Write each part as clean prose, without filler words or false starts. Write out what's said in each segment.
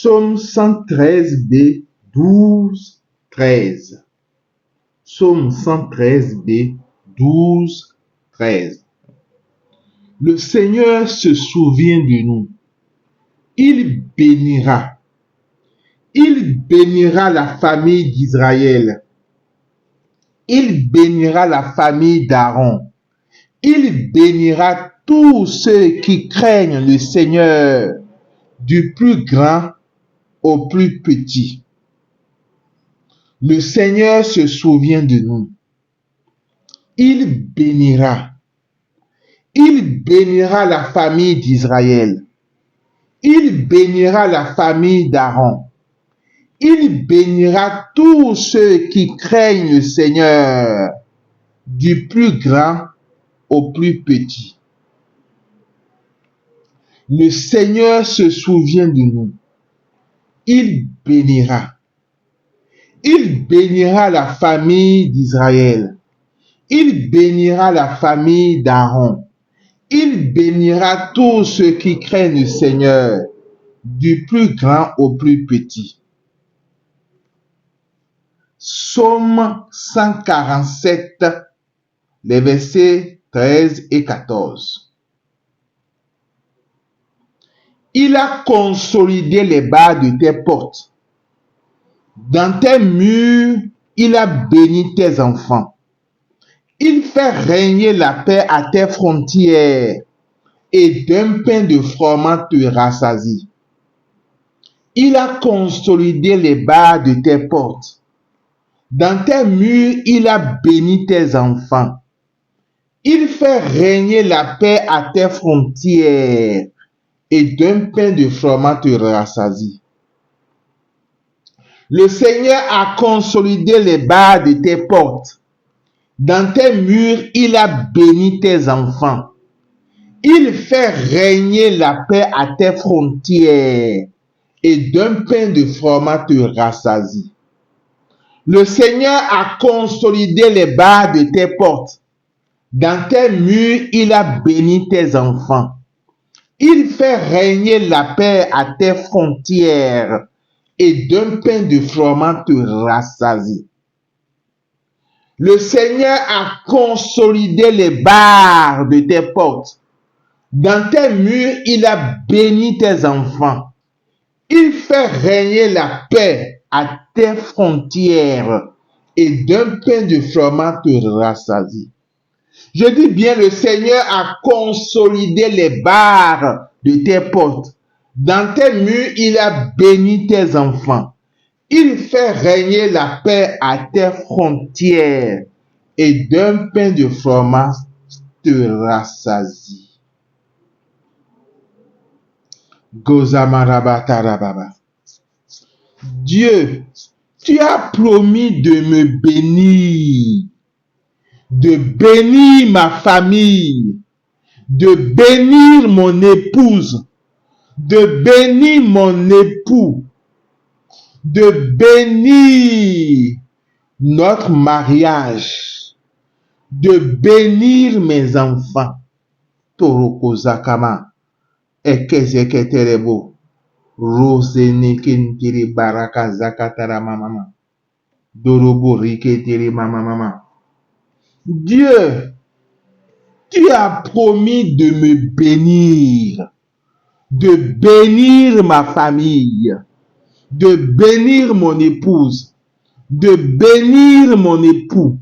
Psaume 113b, 12, 13. Psaume 113b, 12, 13. Le Seigneur se souvient de nous. Il bénira. Il bénira la famille d'Israël. Il bénira la famille d'Aaron. Il bénira tous ceux qui craignent le Seigneur, du plus grand au plus petit. Le Seigneur se souvient de nous. Il bénira. Il bénira la famille d'Israël. Il bénira la famille d'Aaron. Il bénira tous ceux qui craignent le Seigneur, du plus grand au plus petit. Le Seigneur se souvient de nous. Il bénira. Il bénira la famille d'Israël. Il bénira la famille d'Aaron. Il bénira tous ceux qui craignent le Seigneur, du plus grand au plus petit. Psaume 147, les versets 13 et 14. Il a consolidé les barres de tes portes. Dans tes murs, il a béni tes enfants. Il fait régner la paix à tes frontières et d'un pain de froment te rassasie. Il a consolidé les barres de tes portes. Dans tes murs, il a béni tes enfants. Il fait régner la paix à tes frontières et d'un pain de froment te rassasie. Le Seigneur a consolidé les barres de tes portes. Dans tes murs, il a béni tes enfants. Il fait régner la paix à tes frontières et d'un pain de froment te rassasie. Le Seigneur a consolidé les barres de tes portes. Dans tes murs, il a béni tes enfants. Il fait régner la paix à tes frontières et d'un pain de froment te rassasie. Le Seigneur a consolidé les barres de tes portes. Dans tes murs, il a béni tes enfants. Il fait régner la paix à tes frontières et d'un pain de froment te rassasie. Je dis bien, le Seigneur a consolidé les barres de tes portes. Dans tes murs, il a béni tes enfants. Il fait régner la paix à tes frontières et d'un pain de froment te rassasie. Gozamarabatarababa. Dieu, tu as promis de me bénir, de bénir ma famille, de bénir mon épouse, de bénir mon époux, de bénir notre mariage, de bénir mes enfants. Toroko Zakama, Ekezeketerebo, Rosene Kentiri Baraka Zakatara Mama, Dorobo Riketiri Mama. Dieu, tu as promis de me bénir, de bénir ma famille, de bénir mon épouse, de bénir mon époux,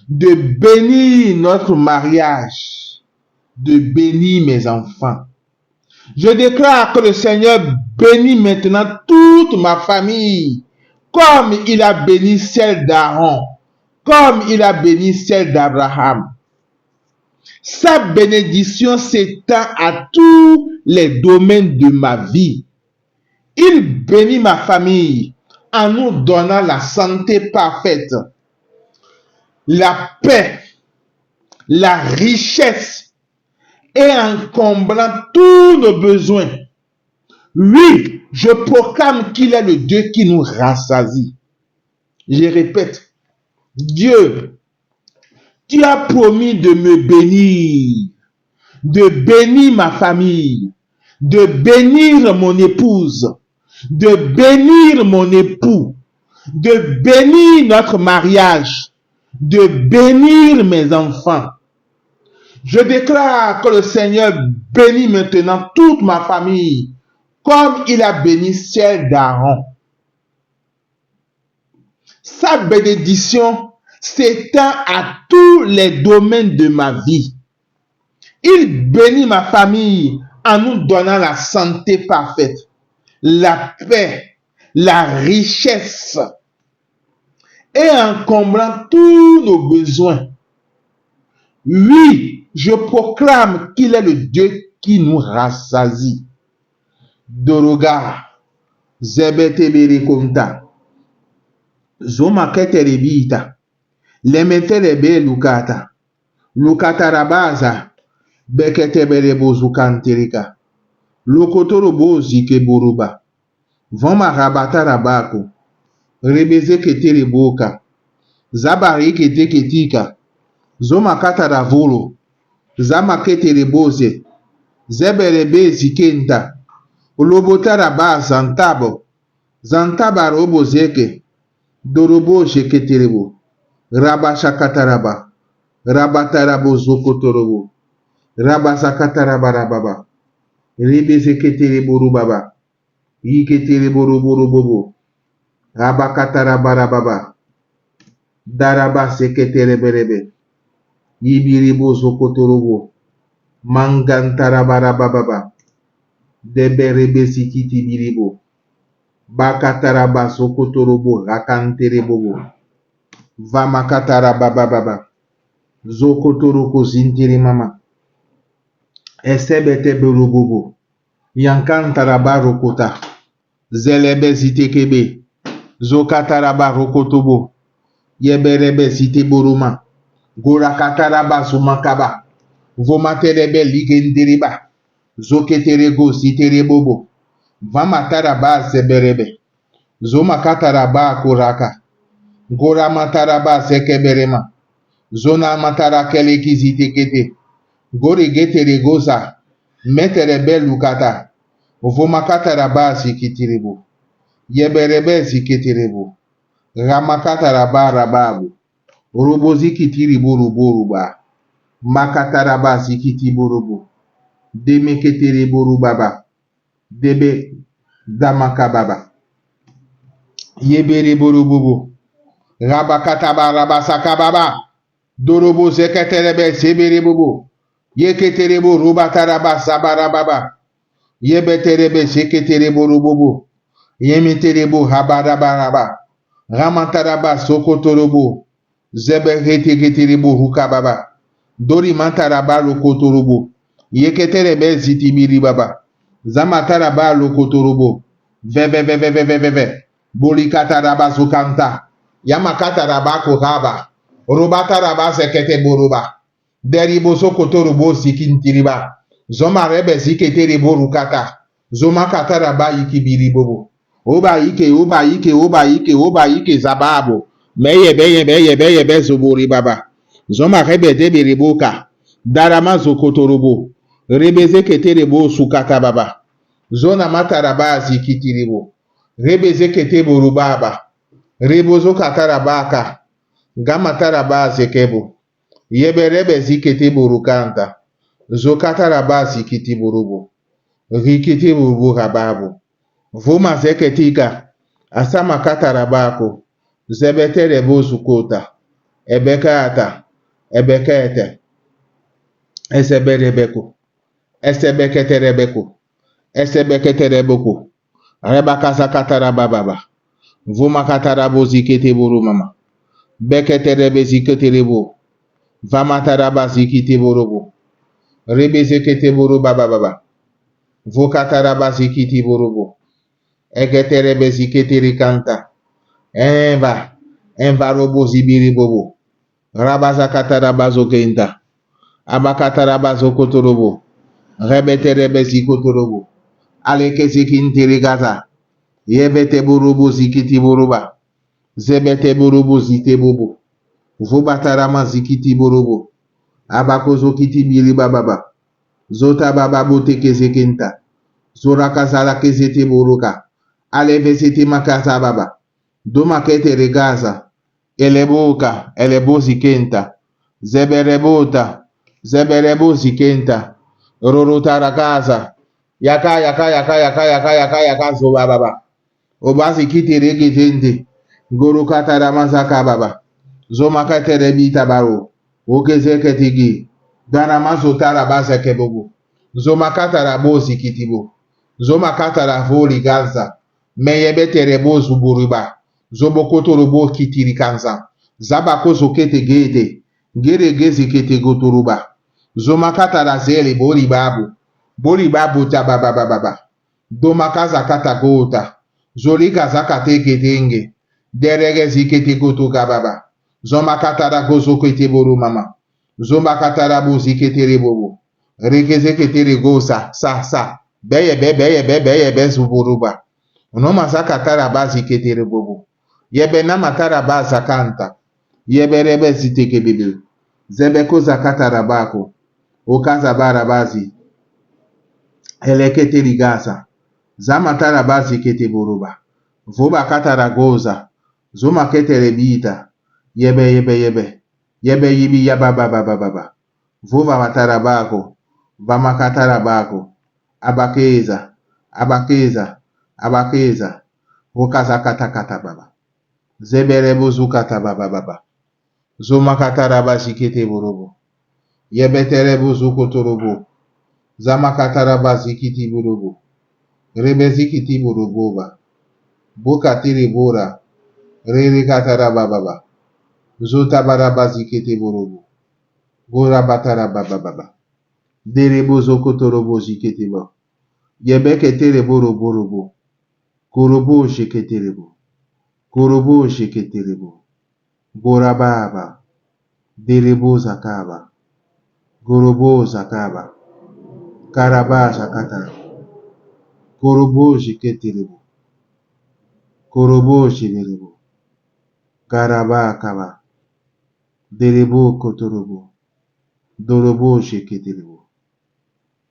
de bénir notre mariage, de bénir mes enfants. Je déclare que le Seigneur bénit maintenant toute ma famille, comme il a béni celle d'Aaron, comme il a béni celle d'Abraham. Sa bénédiction s'étend à tous les domaines de ma vie. Il bénit ma famille en nous donnant la santé parfaite, la paix, la richesse et en comblant tous nos besoins. Oui, je proclame qu'il est le Dieu qui nous rassasie. Je répète, Dieu, tu as promis de me bénir, de bénir ma famille, de bénir mon épouse, de bénir mon époux, de bénir notre mariage, de bénir mes enfants. Je déclare que le Seigneur bénit maintenant toute ma famille, comme il a béni celle d'Aaron. Sa bénédiction s'étend à tous les domaines de ma vie. Il bénit ma famille en nous donnant la santé parfaite, la paix, la richesse et en comblant tous nos besoins. Oui, je proclame qu'il est le Dieu qui nous rassasie. Doroga, Zebetebere Konta, Zoma Keterebita, Lemetelebe Lukata, Lukata Rabaza, Beketebere Bozukanterika, Lokotoro Bozi Keburuba, Voma Rabata Rabako, Rebeze Ketereboka, Zabari Keteketika, Zoma Kataravolo, Zama Ketereboze, Zeberebe Zikenta, Ulobotaraba Zantabo, Zantaba Robozeke, Dorobo Sheketerebo, Rabashakataraba, Rabatarabo Zokotorobo, Rabasakataraba, Rebezeketerebo Rubaba, Yiketerebo Robobo, Rabakataraba, Daraba Seketereberebe, Yibiribo Zokotorobo, Mangantarabarababa, Deberebe Sikiti Biribo, Bakataraba Sokotorobo, Rakanterebobo, Vamakatarababa, Zokotoroko Zintiri Mama, Esebete Berubobo, Yankantaraba Rokota, Zelebe Zitekebe, Zokataraba Rokotobo, Yeberebe Ziteboruma, Gorakataraba Sumakaba, Vomaterebe Ligendiriba, Zoketerego Ziterebobo, Vamataraba Zeberebe, Zomakataraba Kuraka, Gora Mataraba Sekeberema, Zona Matara Keleki Zitekete, Gori Geteregoza, Meterebe Lukata, Vomakataraba Zikitiribu, Yeberebe Zikitiribu, Ramakataraba Rababu, Robozikitiribu Ruburuba, Makataraba Zikitiburubu, Demeketeribu Rubaba, Debe Damakababa, Yebere Borububu, Rabakataba Rabasakababa, Dorobo Zeketerebe Sebere Bubu, Yeketerebo Rubataraba Sabarababa, Yebeterebe Seketerebo Rububu, Yemeterebo Habarabaraba, Ramataraba Sokotorobo, Zebereteketerebo Hukababa, Dori Mantaraba Lokotorobo, Yeketerebe Zitibiri Baba, Zamataraba Lokotorobo, Veve, Bolikataraba Zukanta, Yamakataraba Kohaba, Rubataraba Sekete Boruba, Deribo Sokotorobo Sikintiriba, Zoma Rebe Ziketeri Borukata, Zoma Kataraba Ikibiri Bobo, Oba Ike, Zababo, Meye Zobori Baba, Zoma Rebe Debiri Boka, Darama Zokotorobo, Rebe Zeketerebo Sukata Baba, Zona Mataraba Zikitiribo, Rebe Zekete Borubaba, Rebozo Katarabaka, Gamataraba Zekebo, Yeberebe Zikete Borukanta, Zokataraba Zikiti Borubo, Rikiti Burubu Rababu, Voma Zeketika, Asama Katarabako, Zebete Rebo Sukota, Ebekata, Ebekete, Eseberebeko, Esebeketerebeko, Esebeketerebeko, Rebakasa Katarababa, Voma Katarabo Zikete Boru Mama, Beketerebe Ziketerebo, Vamataraba Zikite Borobo, Rebe Zekete Boru Baba, Vokataraba Zikiti Borobo, Egeterebe Ziketeri Kanta, Enva Robo Zibiri Bobo, Rabaza Kataraba Zokenta, Abakataraba Zokotorobo, Rebeterebe Zikotorobo, Aleke Zikintiri Gaza, Yebete Borobo Zikiti Boruba, Zebete Borobo Zite Bobo, Vobatarama Zikiti Borobo, Abakozo Kiti Biriba Baba, Zota Baba Bote Kezekenta, Zora Kazara Kezete Boroka, Alevesiti makata baba. Dumakete regaza. Elebuka. Elebuzi kenta. Zeberebuta. Zeberebuzi kenta. Ruruta ragaza. Yaka yaka yaka yaka yaka yaka yaka zoba baba. Obazi kiti regitende. Guru kata ramazaka baba. Zomakate rebita baro. Okezeke tigi. Danamazo tarabaza kebobo. Zomakata rabozi kitibo. Zomakata ravoli gaza. Meyebete rebozu buriba. Zobokoto robo kitiri kanza. Zabakozo kete gete. Gere gezi kete gotoruba. Zomakata razeli bori babu. Bori babu tababababa. Domakaza kata gota. Zolika zakate ketenge. Derege zikete goto gababa. Zomakata ragozo kete boru mama. Zomakata rabu zikete rebobo. Regeze kete regosa. Sa. Beye be zuburuba. Unoma zakatara bazi ketere bobo. Yebe na matara baza kanta. Yebe rebe ziteke bibi. Zebeko zakatara bako. Okaza bara bazi. Elekete ligasa. Zamatara bazi kete boruba. Vuba katara goza. Zuma kete rebita. Yebe. Yebe yibi yababa. Vuba matara bako. Vamakatara bako. Abakeza. Vukaza kata baba. Zebere buzu kata baba. Zuma katara bazi kete borubo. Yebetere buzu kotorobo. Zama katara bazi kiti borubo. Rebezi kiti borubo ba. Bukatiri bora. Riri katara baba. Zuta barabazi kete borubo. Gora batara baba. Dere buzu kotorobo zikete ba. Yebeke tere borubo. Kurubu shiketerebo. Gora baba. Derebo zakaba. Gorobo zakaba. Karaba zakata. Kurubu shiketerebo. Kurubu shiderebo. Karaba kaba. Derebo kotorobo. Dorobo shiketerebo.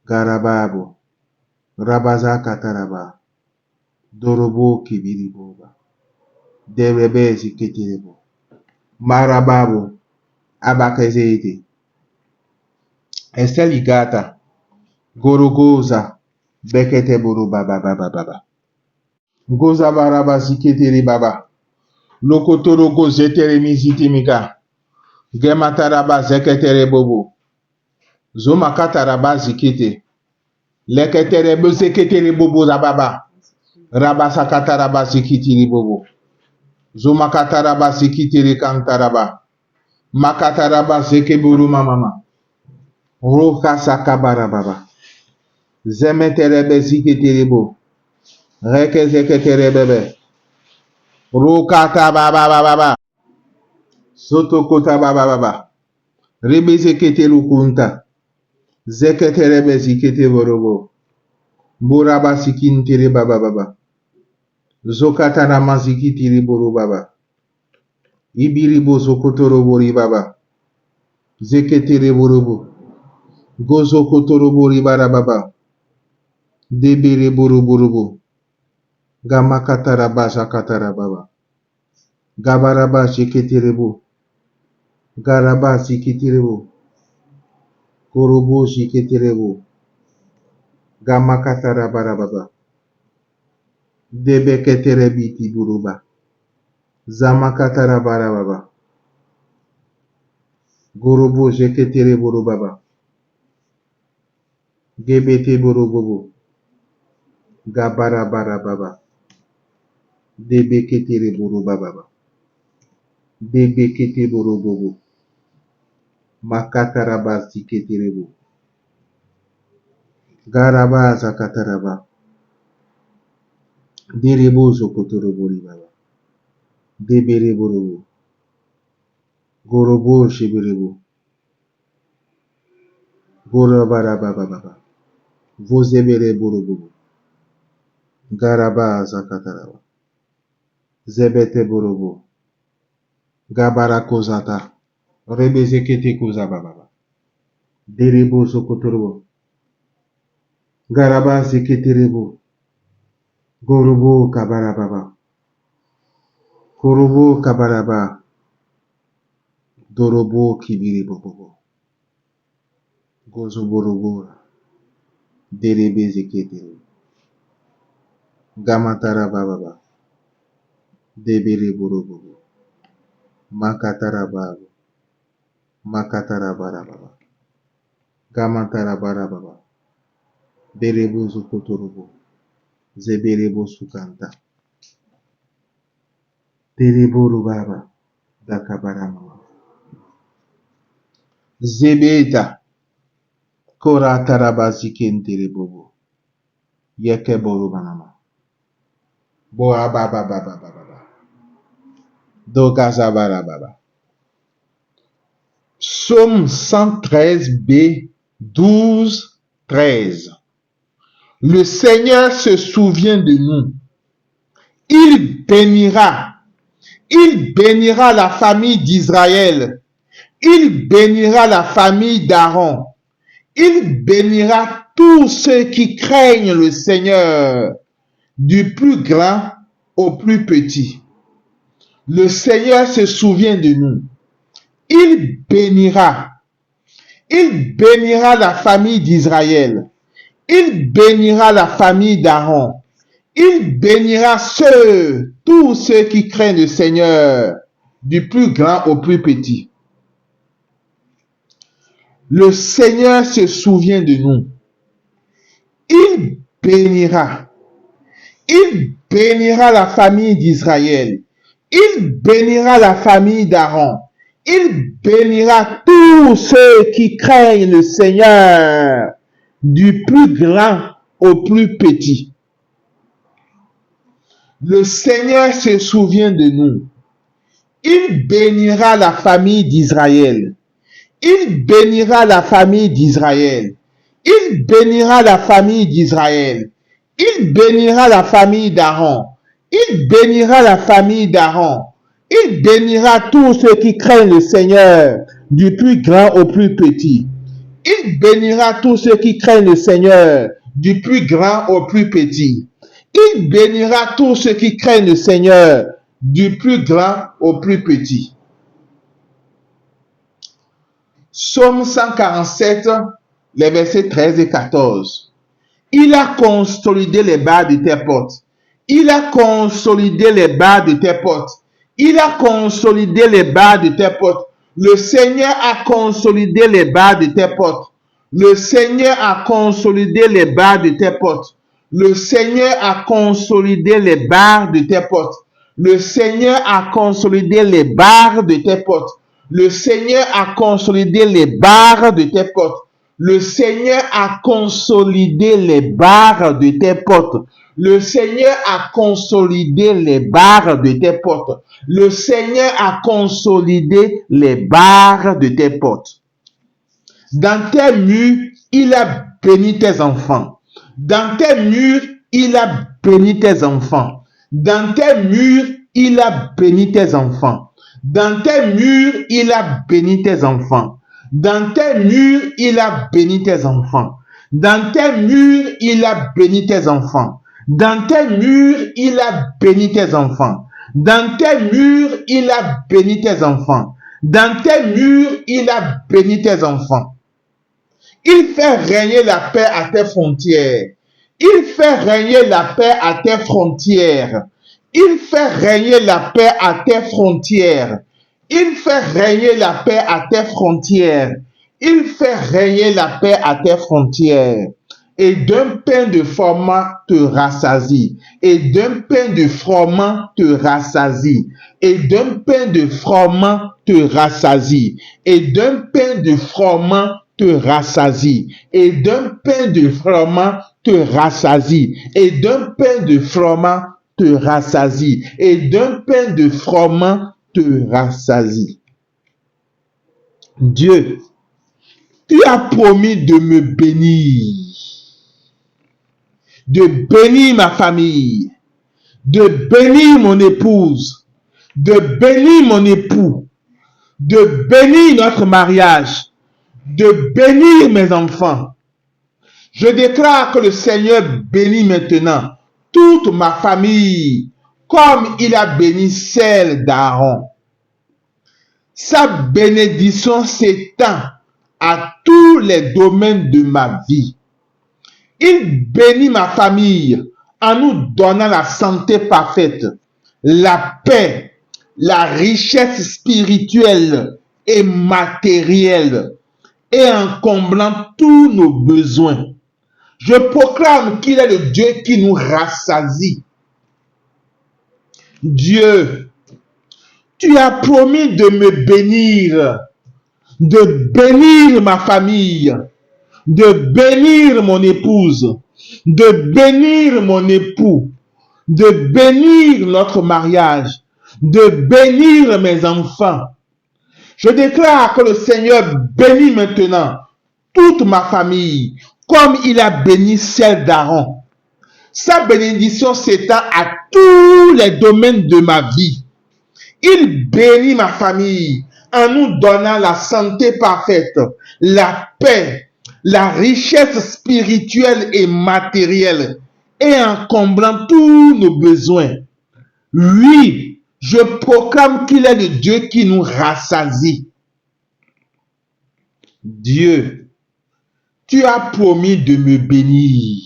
Garababo. Rabaza kataraba. Dorobo kibiriboba. Derebe shiketerebo. Marababo. Abakezete. Esteligata. Gorogoza. Bekete buru baba. Goza baraba ziketeri baba. Lokotoro gozetere mizitimika. Gemataraba zeketere bobo. Zoma kataraba zikete. Leketere bozeketere bobo zababa. Rabasa kataraba zikitiri bobo. Zoma kataraba zikitiri kantaraba. Makataraba zekeburu mamama. Roka sakabara baba. Zemetere bezikitiri bo. Reke zeketere bebe. Rokata baba. Soto kota baba. Rebe zekete lukunta. Zekete rebe zikete borobo. Boraba sikintere baba. Zokata namazikitiri boro baba. Ibiribo zokotoro bori baba. Zekete borobo. Gozo kotoro bori bara baba. Debere borobo. Gamakatara basha katara baba. Gabaraba shiketerebo. Garaba shiketerebo. Korobo shiketerebo. Gamakatara barababa. Debeketere biti buruba. Zamakatara barababa. Gorobo sheketere burubaba. Gebete burububu. Gabara barababa. Debeketere burubaba. Debekete burububu. Makatara basiketerebo. Garaba zakataraba. Derebo zokotorobori baba. Debere burubu. Gorobo sheberebo. Gorabara baba. Vozebere burubu. Garaba zakataraba. Zebete burubu. Gabara kozata. Rebezekete kozababa. Derebo sokotorbo. Garaba seketerebo. Gorobo kabarababa. Korobo kabaraba. Dorobo kibiribobobo. Gozoborobo. Derebe zekete. Gamatarababa. Debereborobo. Makatarababa. Makatarabarababa. Gamatarabarababa. Derebo zokotorobo. Zeberebo sukanta. Derebo rubaba. Dakabarama. Zebeta. Kora tarabazikenterebobo. Yekeboro banama. Boa baba baba baba. Dokazabara baba. Psaume 113b, 12, 13. Le Seigneur se souvient de nous. Il bénira la famille d'Israël. Il bénira la famille d'Aaron. Il bénira tous ceux qui craignent le Seigneur, du plus grand au plus petit. Le Seigneur se souvient de nous. Il bénira la famille d'Israël. Il bénira la famille d'Aaron. Il bénira tous ceux qui craignent le Seigneur, du plus grand au plus petit. Le Seigneur se souvient de nous. Il bénira la famille d'Israël. Il bénira la famille d'Aaron. Il bénira tous ceux qui craignent le Seigneur, du plus grand au plus petit. Le Seigneur se souvient de nous. Il bénira la famille d'Israël. Il bénira la famille d'Israël. Il bénira la famille d'Israël. Il bénira la famille d'Aaron. Il bénira la famille d'Aaron. Il bénira tous ceux qui craignent le Seigneur, du plus grand au plus petit. Il bénira tous ceux qui craignent le Seigneur, du plus grand au plus petit. Il bénira tous ceux qui craignent le Seigneur, du plus grand au plus petit. Psaume 147, les versets 13 et 14. Il a consolidé les barres de tes portes. Il a consolidé les barres de tes portes. Il a consolidé les barres de tes portes. Le Seigneur a consolidé les barres de tes portes. Le Seigneur a consolidé les barres de tes portes. Le Seigneur a consolidé les barres de tes portes. Le Seigneur a consolidé les barres de tes portes. Le Seigneur a consolidé les barres de tes portes. Le Seigneur a consolidé les barres de tes portes. Le Seigneur a consolidé les barres de tes portes. Le Seigneur a consolidé les barres de tes portes. Dans tes murs, il a béni tes enfants. Dans tes murs, il a béni tes enfants. Dans tes murs, il a béni tes enfants. Dans tes murs, il a béni tes enfants. Dans tes murs, il a béni tes enfants. Dans tes murs, il a béni tes enfants. Dans tes murs, il a béni tes enfants. Dans tes murs, il a béni tes enfants. Dans tes murs, il a béni tes enfants. Il fait régner la paix à tes frontières. Il fait régner la paix à tes frontières. Il fait régner la paix à tes frontières. Il fait régner la paix à tes frontières. Il fait régner la paix à tes frontières. Et d'un pain de froment te rassasie. Et d'un pain de froment te rassasie. Et d'un pain de froment te rassasie. Et d'un pain de froment te rassasie. Et d'un pain de froment te rassasie. Et d'un pain de froment te rassasie. Et d'un pain de froment te rassasie. Dieu, tu as promis de me bénir. De bénir ma famille. De bénir mon épouse. De bénir mon époux. De bénir notre mariage. De bénir mes enfants. Je déclare que le Seigneur bénit maintenant toute ma famille, comme il a béni celle d'Aaron. Sa bénédiction s'étend à tous les domaines de ma vie. Il bénit ma famille en nous donnant la santé parfaite, la paix, la richesse spirituelle et matérielle, et en comblant tous nos besoins. Je proclame qu'il est le Dieu qui nous rassasie. Dieu, tu as promis de me bénir, de bénir ma famille, de bénir mon épouse, de bénir mon époux, de bénir notre mariage, de bénir mes enfants. Je déclare que le Seigneur bénit maintenant toute ma famille, comme il a béni celle d'Aaron. Sa bénédiction s'étend à tous les domaines de ma vie. Il bénit ma famille en nous donnant la santé parfaite, la paix, la richesse spirituelle et matérielle, et en comblant tous nos besoins. Oui, je proclame qu'il est le Dieu qui nous rassasie. Dieu, tu as promis de me bénir,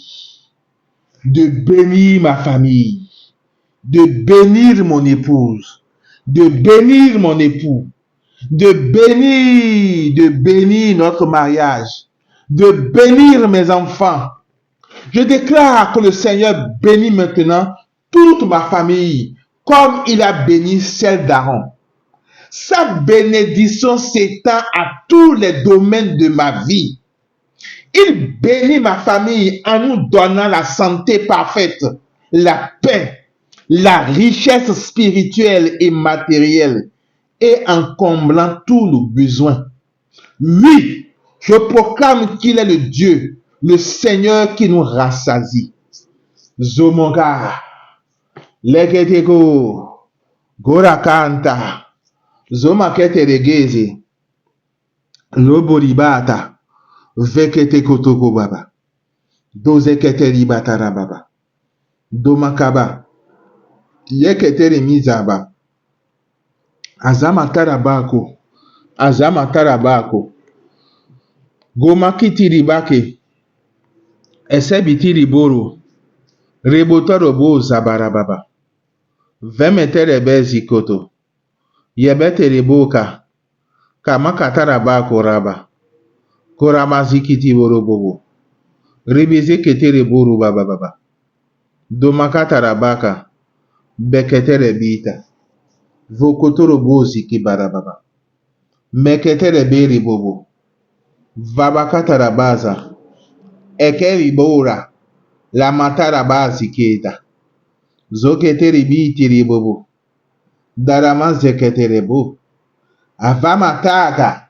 de bénir ma famille, de bénir mon épouse, de bénir mon époux, de bénir notre mariage, de bénir mes enfants. Je déclare que le Seigneur bénit maintenant toute ma famille, comme il a béni celle d'Aaron. Sa bénédiction s'étend à tous les domaines de ma vie. Il bénit ma famille en nous donnant la santé parfaite, la paix, la richesse spirituelle et matérielle, et en comblant tous nos besoins. Oui, je proclame qu'il est le Dieu, le Seigneur qui nous rassasie. Zomonga, Leketeko, Gorakanta, Zomakete regeze, Loboribata, Vekete kotoko baba, Dozekete ribatara baba, Domakaba, Yekete remizaba, Azamatarabako, Azamatarabako, Gomakiti ribake, Esebiti riboro, Rebotorobo zabarababa, Vemetere bezikoto, Yebete reboka, Kamakatarabako raba, Koramazikiti borobobo, Ribizekete reboro baba baba, Domakatarabaka, Beketere bita, Vokotorobo ziki barababa, Meketere beri bobo, Vabakatarabaza, Ekeri bora, La matarabazi keta, Zoketeri bitiri bobo, Daramazekete rebo, Avamataka,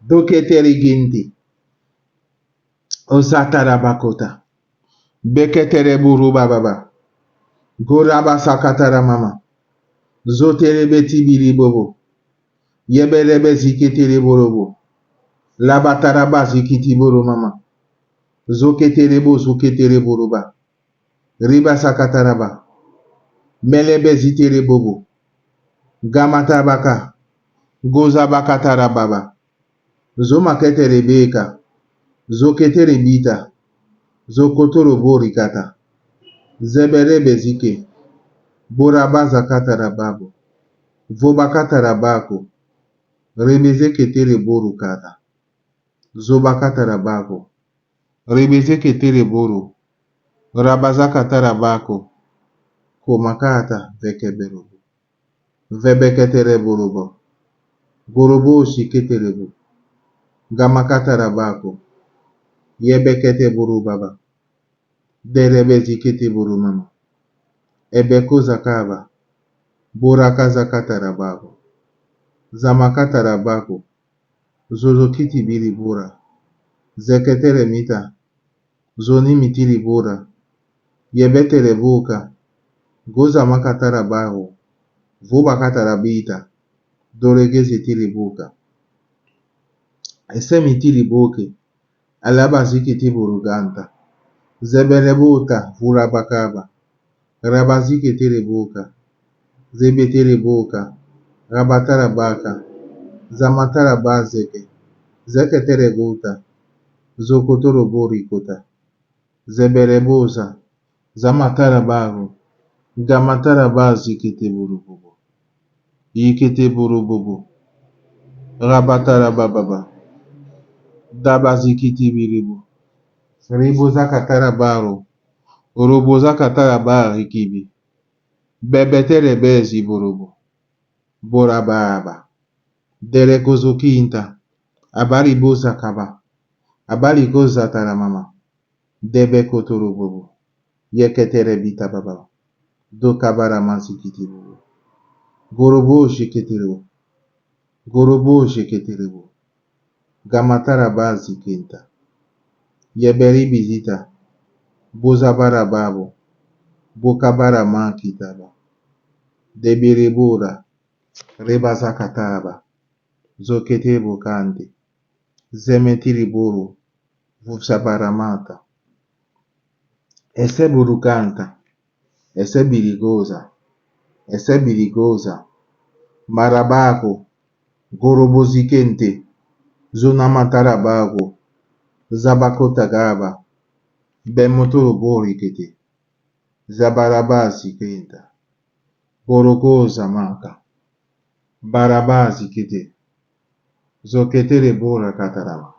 Doketeri ginti, Osatarabakota, Beketere buru bababa, Goraba sakatara mama, Zoterebe tibiri bobo, Yebelebe ziketiri borobo, Labataraba zikiti boro mama, Zoketerebo zoketere boroba, Riba sakataraba, Melebe zitere bobo, Gamatabaka, Gozabakatarababa, Zomaketere beka, Zoketere bita, Zokotoro borikata, Zeberebe zike, Boraba zakatarababo, Vobakatarabako, Rebeze ketere borukata, Zobakatarabako, Rebeze ketere boru, Rabazakatarabako, Komakata vekeberobo, Vebeketere borobo, Gorobo shiketerebo, Gamakatarabako, Yebekete boru baba, Derebe zikete boru mama, Ebeko zakaba, Boraka zakatarabako, Zamakatarabako, Zozokiti biri bora, Zeketere mita, Zoni mitiri bora, Yebetere boka, Goza makatarabaho, Vobakatarabita, Doregeze tiri boka, Esemitiri boke, Alaba zikiti buruganta, Zeberebuka Vurabakaba, Rabazike Terebuka, Zebeterebuka, Rabatarabaka, Zamatarabazeke, Zeketerebuta, Zokotoroborikuta, Zeberebusa, Zamatarabahu, Gamatarabazi Burububu, Yikete Burububu, Rabatarababa, Dabazikiti Biribu, Ribuza Katarabaru, Urubuza Katarabar Hikibi, Bebetere Bezi Burubu, Borababa, Derekozukinta, Abaribuza Kaba, Abarigoza Taramama, Debekoturububu, Yeketere Bita Baba, Dokabara Mansikiti Bubu, Gorobo Shiketiru, Gorobo Shiketiru, Gamatara Bazi Kinta, Yeberi Bizita, Bozabara Babu, Bokabara Mankitaba, Debiribura, Rebazakataba, Zokete Bukandi, Zemetiriburu, Vusabaramata, Eseburukanta, Esebirigoza, Esebirigoza, Marabako, Gorobozikente, Zunamatarabago, Zabakotagaba, Bemotoborikete, Zabarabasi Kenta, Borogoza Maka, Barabasi Kete, Zoketere Bora Katarama,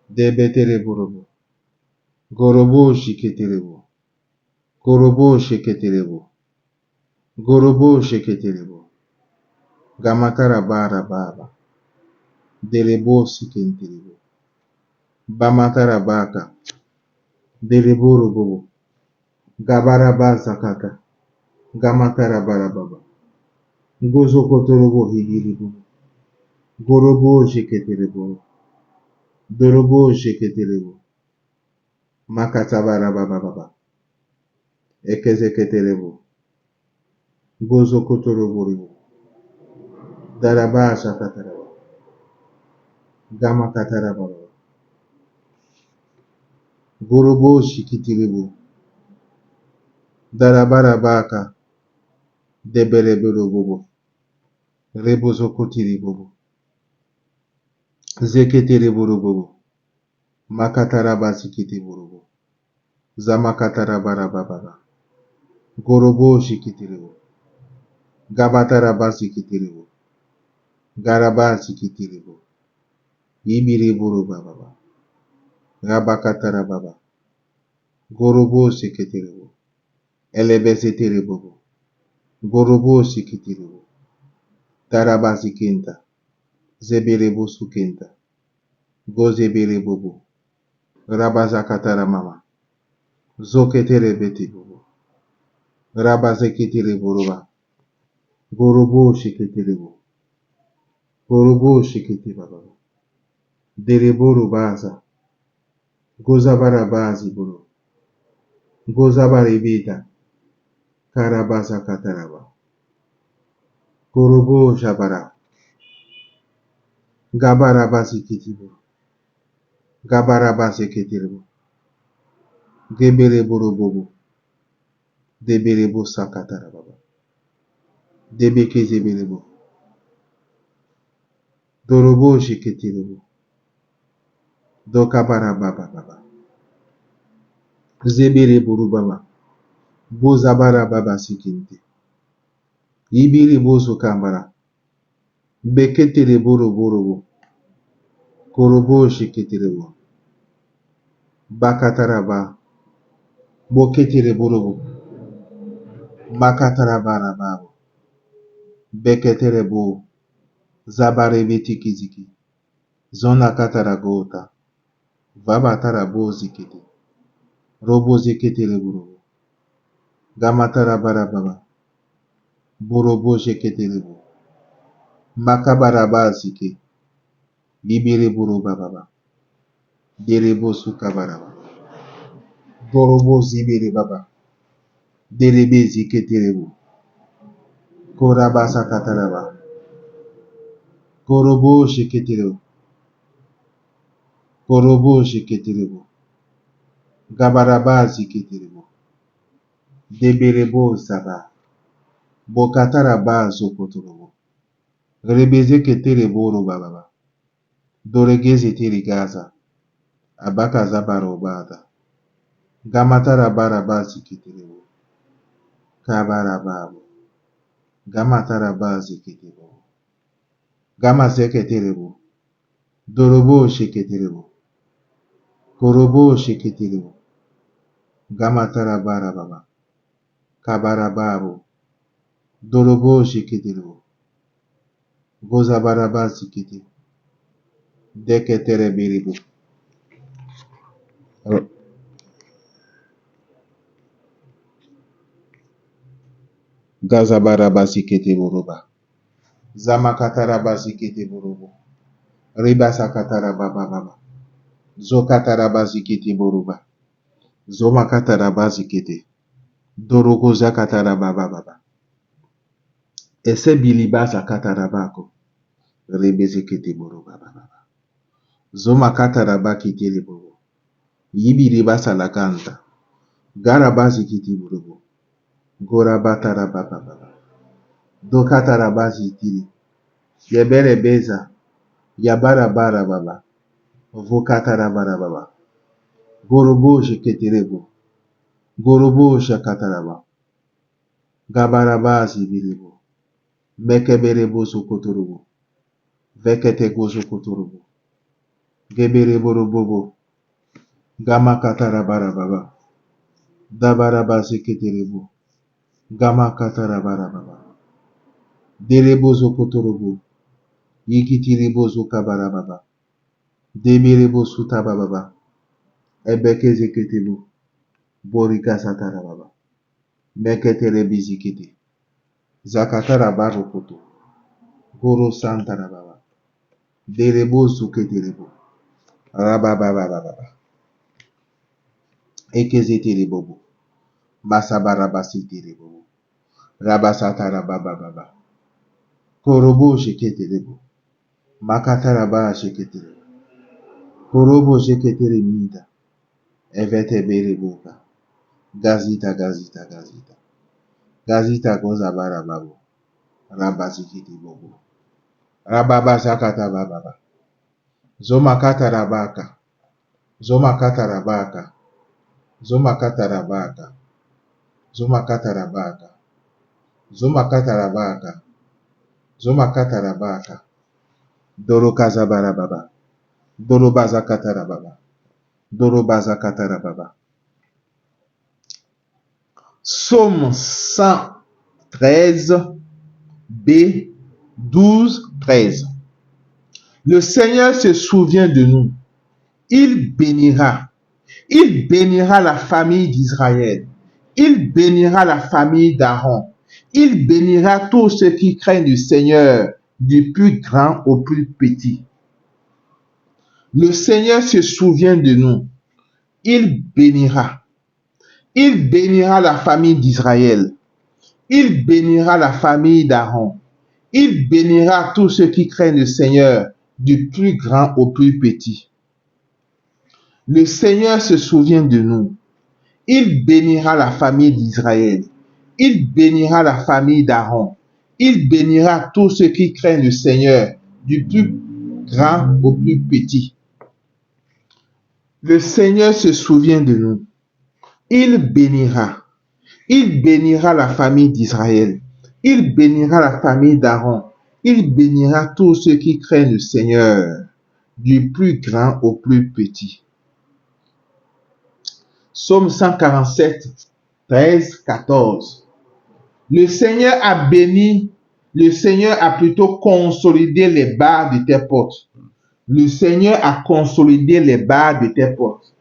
Debetere Borobo, Gorobo Shiketerebo, Gorobo Shiketerebo, Gorobo Shiketerebo, Gamatara Bara Baba, Derebo Sikenterebo, Bamatara Baka, Dereboro Bobo, Gabaraba Zakata, Gamatara Barababa, Gozo Kotorobo Higiribo, Gorobo Shiketerebo, Dorobo Shiketerebo, Makatabara Baba, Ekezeketerebo, Gozo Kotorobo, Daraba Shakataraba, Gamakataraba, Gorobo Shikitirebo, Darabara Baka, Deberebero Bobo, Rebozo Kotiribo, Zeketerebo Bobo, Makataraba Sikitibo, Zamakatarabara Baba, Gorobo Shikitirebo, Gabataraba Sikitibo, Garaba Sikitibo, Ibiriburu Baba, Rabakatara Baba, Gorobo Sikitibo, Elebeseterebo, Gorobo Sikitibo, Taraba Sikinta, Zeberebo Sukenta, Gozeberebo, Rabazakatara Mama, Zoketerebetibo, Rabazeketerebo, Gorobo Shiketerebo, Gorobo Shikitibaba, Dereboro Baza, Gozabara Bazi Buru, Gozabaribita, Karabaza Kataraba, Gorobo Jabara, Gabara Bazikitibo, Gabara Bazeketiribo, Geberebo Bobo, Deberebo Sakatarababa, Debekezebelebo, Dorobo Shikitiribo, Dokabara Baba, Zeberebo Baba, Bozabara Baba Sikinte, Ibiribo Sukambara, Beketerebo Borobo, Korobo Shikitiribo, Bakataraba, Boketerebo, Makatarabara, Beketerebo, Zabarebeti Kiziki, Zona Kataragota, Vabatarabo Zikiti, Robo Ziketerebo, Gamatarabara, Borobo Sheketerebo, Makabaraba Ziki, Libirebo Baba, Derebo Sukabaraba, Borobo Zibiri Baba, Derebe Ziketerebo, Korabasa Kataraba, Korobo Sheketerebo, Korobo Sheketerebo, Gabaraba ziketerebo. Deberebo zaba. Bokataraba zokotorobo. Rebeze keterebo robababa. Doregeze terigaza. Abaka zabarobada. Gamataraba ziketerebo. Kabarababo. Gamataraba ziketerebo. Gamazeketerebo. Dorobo sheketerebo. Korobo sheketerebo. Gamataraba. Kabarababo. Dorobo sheketerebo. Gozabaraba zikete. Deketereberibo. Gazabaraba zikete boroba. Zamakataraba zikete borobo. Ribasakataraba baba. Zokataraba zikete boroba. Zomakataraba zikete. Dorogo zakataraba baba. Ese biliba zakatarabako. Rebezekete boroba baba. Zomakataraba kitele borobo. Yibiriba salakanta. Garaba zikete borobo. Gorabataraba baba. Dokataraba zitili. Yebere beza. Yabarabara baba. Vokatarabara baba. Gorobo sheketerebo. Gorobo shakataraba. Gabaraba zibiribo. Mekeberebo sokotorobo. Vekete gozokotorobo. Geberebo robobo. Gamakatarabara baba. Dabaraba seketerebo. Gamakatarabara baba. Derebo zokotorobo. Yikitirebo zokabara baba. Deberebo sutaba baba. Ebeke zeketebo. Borika satara baba. Meketere bizikete. Zakatara barokoto. Goro santara baba. Derebo suketerebo. Rabababababa. Ekezeterebo. Masabarabasiterebo. Rabasatara babababa. Korobo sheketerebo. Makatara ba sheketerebo. Korobo sheketere mida. Evete bereboka. Gazita. Gazita gozabara babo. Rabazikiti bobo. Rababa zakata bababa. Zomakata rabaka. Zomakata rabaka. Zomakata rabaka. Zomakata rabaka. Zomakata rabaka. Zomakata rabaka. Dorokaza barababa. Dorobaza katarababa. Dorobaza katarababa. Psaume 113 B 12 13. Le Seigneur se souvient de nous. Il bénira. Il bénira la famille d'Israël. Il bénira la famille d'Aaron. Il bénira tous ceux qui craignent le Seigneur, du plus grand au plus petit. Le Seigneur se souvient de nous. Il bénira. Il bénira la famille d'Israël. Il bénira la famille d'Aaron. Il bénira tous ceux qui craignent le Seigneur, du plus grand au plus petit. Le Seigneur se souvient de nous. Il bénira la famille d'Israël. Il bénira la famille d'Aaron. Il bénira tous ceux qui craignent le Seigneur, du plus grand au plus petit. Le Seigneur se souvient de nous. Il bénira. Il bénira la famille d'Israël. Il bénira la famille d'Aaron. Il bénira tous ceux qui craignent le Seigneur, du plus grand au plus petit. Psaume 147, 13, 14. Le Seigneur a béni, le Seigneur a plutôt consolidé les barres de tes portes. Le Seigneur a consolidé les barres de tes portes.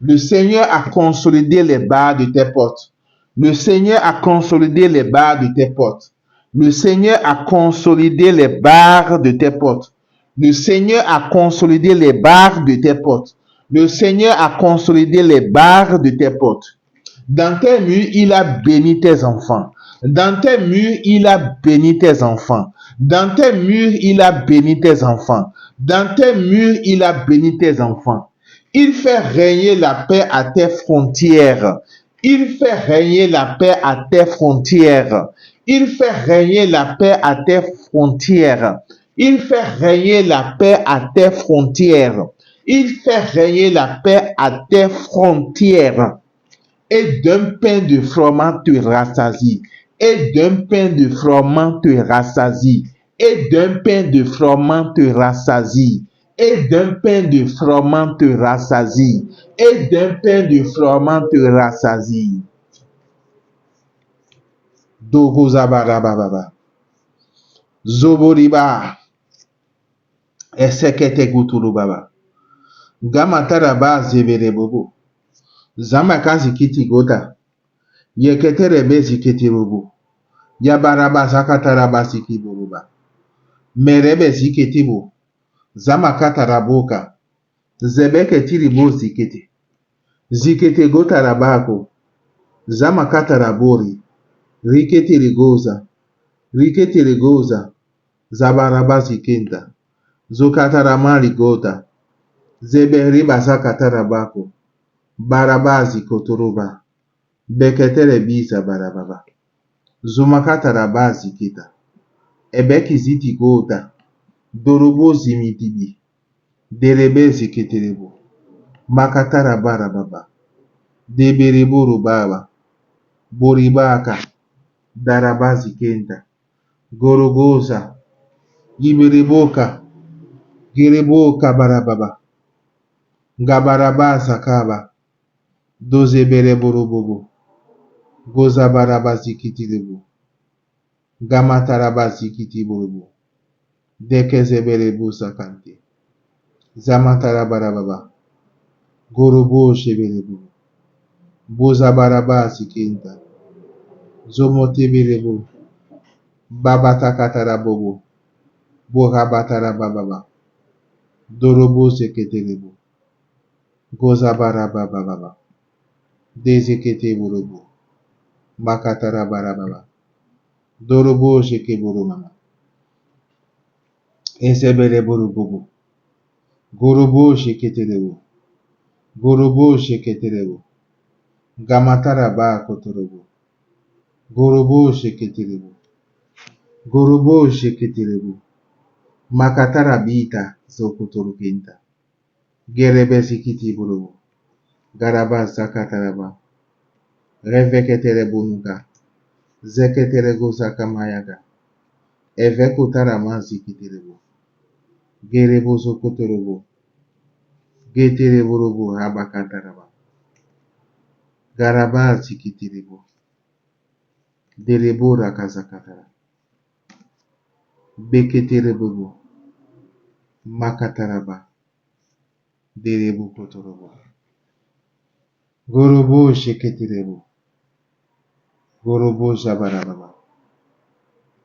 Le Seigneur a consolidé les barres de tes portes. Le Seigneur a consolidé les barres de tes portes. Le Seigneur a consolidé les barres de tes portes. Le Seigneur a consolidé les barres de tes portes. Le Seigneur a consolidé les barres de tes portes. Dans tes murs, il a béni tes enfants. Dans tes murs, il a béni tes enfants. Dans tes murs, il a béni tes enfants. Dans tes murs, il a béni tes enfants. Il fait régner la paix à tes frontières. Il fait régner la paix à tes frontières. Il fait régner la paix à tes frontières. Il fait régner la paix à tes frontières. Il fait régner la paix à tes frontières. Et d'un pain de froment te rassasie. Et d'un pain de froment te rassasie. Et d'un pain de froment te rassasie. Et d'un pain de froment te rassasie. Et d'un pain de froment te rassasie. Dogo zabarababa. Zoboriba. Esekete guturubaba. Gamataraba zeberebobo. Zamakazi kiti gota. Yeketerebe zikiti rubu. Yabaraba zakataraba sikiburuba. Merebe ziketibu. Zamakataraboka. Zebeke tiribo zikete. Zikete gotarabako. Zamakatarabori. Rikete rigoza. Rikete rigoza. Zabaraba zikenta. Zokataramari gota. Zeberiba zakatarabako. Barabazi koturuba. Beketere bisa barababa. Zumakatarabazi kita. Ebeki ziti gota. Dorobo zimitibi. Derebe ziketerebo. Makatara barababa. Deberebo rubaba. Boribaka. Darabazi kenta. Gorogoza. Gibereboka. Gireboka barababa. Gabarabaza kaba. Dozeberebo robobo. Goza barabazi kitirebo. Gamatarabazi kitiborobo. Dekezeberebo sakante. Zamatarabarababa. Gorobo sheberebo. Bozabaraba sikenta. Zomoteberebo. Babatakatarabobo. Borabatarabababa. Dorobo seketerebo. Gozabarabababa. Dezeketeborobo. Makatarabarababa. Dorobo shekeboromama. Ezebereborobobo. Gorobo sheketerebo. Gorobo sheketerebo. Gamataraba kotorobo. Gorobo sheketerebo. Gorobo sheketerebo. Makatarabita zokotorokenta. Gerebe sikiti borobo. Garaba zakataraba. Reveketerebo nuka. Zeketerego zakamayaga. Evekutarama zikiterebo. Gerebo zokotorobo. Getereborobo habakataraba. Garaba zikitirebo. Derebo rakazakatara. Beketerebo. Makataraba. Derebo kotorobo. Gorobo sheketerebo. Gorobo jabarababa.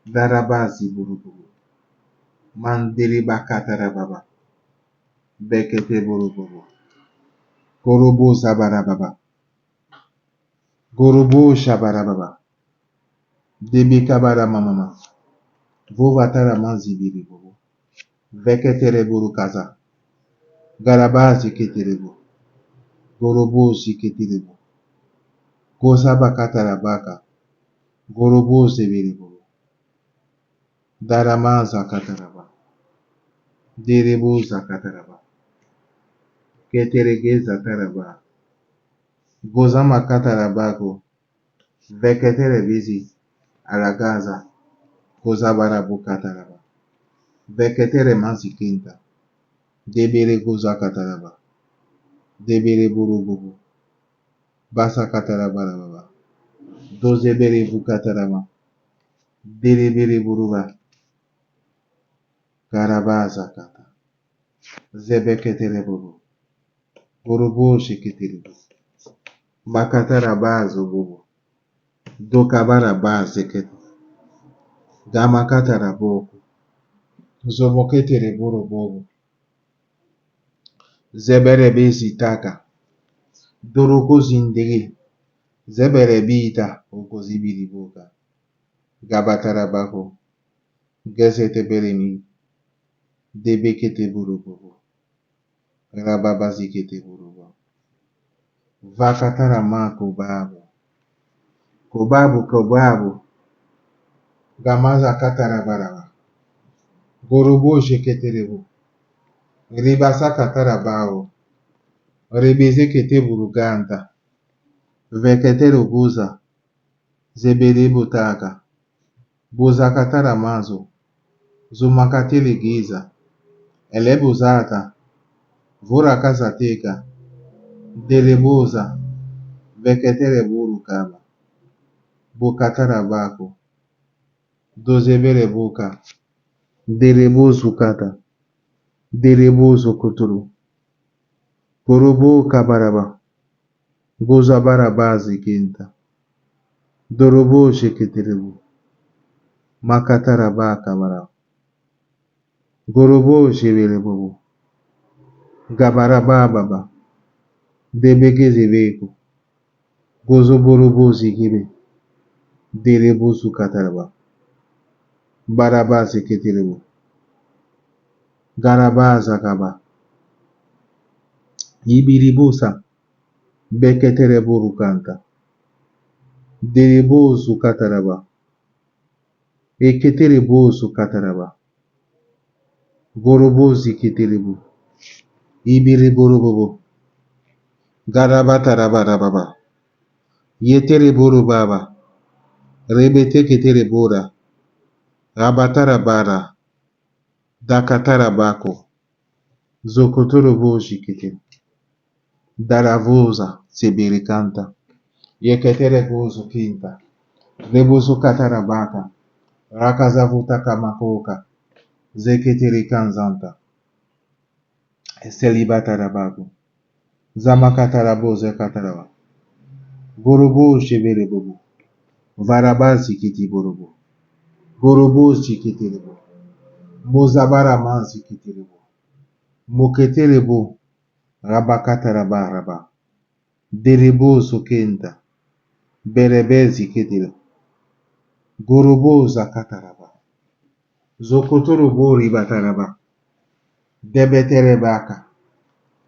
Darabazi burububu. Mandiriba katarababa. Bekete burububu. Gorobo zabarababa. Gorobo shabarababa. Debikabara mamama. Vovatara manzibiribubu. Veketere burukaza. Garabazi keterebo. Gorobo shiketerebo. Gosaba katarabaka. Gorobo zebiribubu. Daramaza kataraba. Derebo zakataraba. Keteregeza taraba. Gozama katarabako. Veketere bizi. Aragaza. Gozabarabu kataraba. Veketere manzikinta. Debere goza kataraba. Debere burububu. Basa katarabaraba. Dozebere bukatarama. Derebere buruba. Garabaza kata. Zebeketere bubu. Burubu shiketere bubu. Makatarabazo bubu. Dokabarabaze kete. Damakataraboku. Zomoketere burububu. Zebere taka. Doroko zindegi. Zebere bita. Okozibiri boka. Gabatarabako. Gezete beremi. Debekete burububu. Rababa zikete buruba. Vakatara ma kobabu. Kobabu. Gamaza katara baraba. Gorobo sheketerebu. Ribasa katara bao. Rebeze kete buruganda. Veketero buza. Zebere butaka. Buza katara mazo. Zumakatele giza. Elebuzata. Vura kazateka. Delebuza. Veketere buru kaba. Bukatara bako. Dozebere buka. Derebuzu kata. Derebuzu kuturu. Gorobo kabaraba. Gozabara bazi kinta. Dorobo sheketerebu. Makatara ba kabara. Gorobo sheberebu. Gabaraba baba. Debeke zebeko. Gozoborobo zigibe. Derebuzu kataraba. Baraba seketerebu. Garaba zakaba. Ibiribusa. Beketerebu rukanta. Derebuzu kataraba. Eketerebuzu kataraba. Gorobo ziketerebu. Ibiriburubobo. Garabatarababa. Yetereburu baba. Rebete keterebura. Rabatarabara. Dakatarabako. Zokotorobo shikete. Daravuza. Sibirikanta. Yeketerebuzu kinta. Rebuzu katarabaka. Rakazavuta kamakoka. Zeketerikanzanta. Selibatarabaku. Zamakatarabo zekataraba. Gorobo sheberebubu. Varabazi kitiburubu. Gorobo shikitiribu. Mozabara manzi kitiribu. Muketeribu. Rabakataraba. Deribu sukenta. Berebezi kitiribu. Gorobo zakataraba. Zokoturubu ribataraba. Debeterebaka.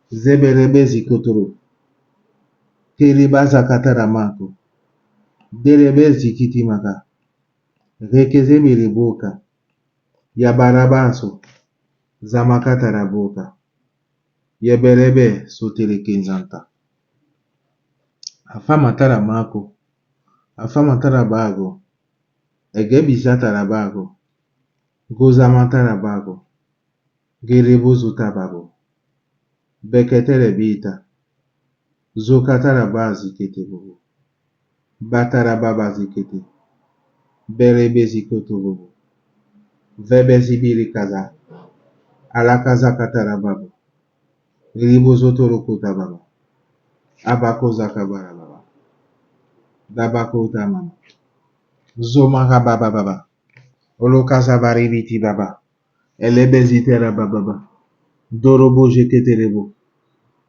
Zeberebezi kuturu. Kiribaza kataramako. Derebezi kitimaka. Rekezemiribuka. Yabarabaso. Zamakatarabuka. Yeberebe sotirikinzanta. Afamatara mako. Afamatara bago. Egebisatara bago. Gozamatara bago. Gerebuzu tabago. Beketere bita. Zokatara bazi kete bubu. Batara babazi kete. Berebezi koto bubu. Vebezi biri kaza. Alakaza katara babu. Ribuzo torokuta baba. Abakoza kabara baba. Dabakota mama. Zomaka baba baba. Olokaza baribiti baba. Elebezitera baba. Dorobo jeketerebo.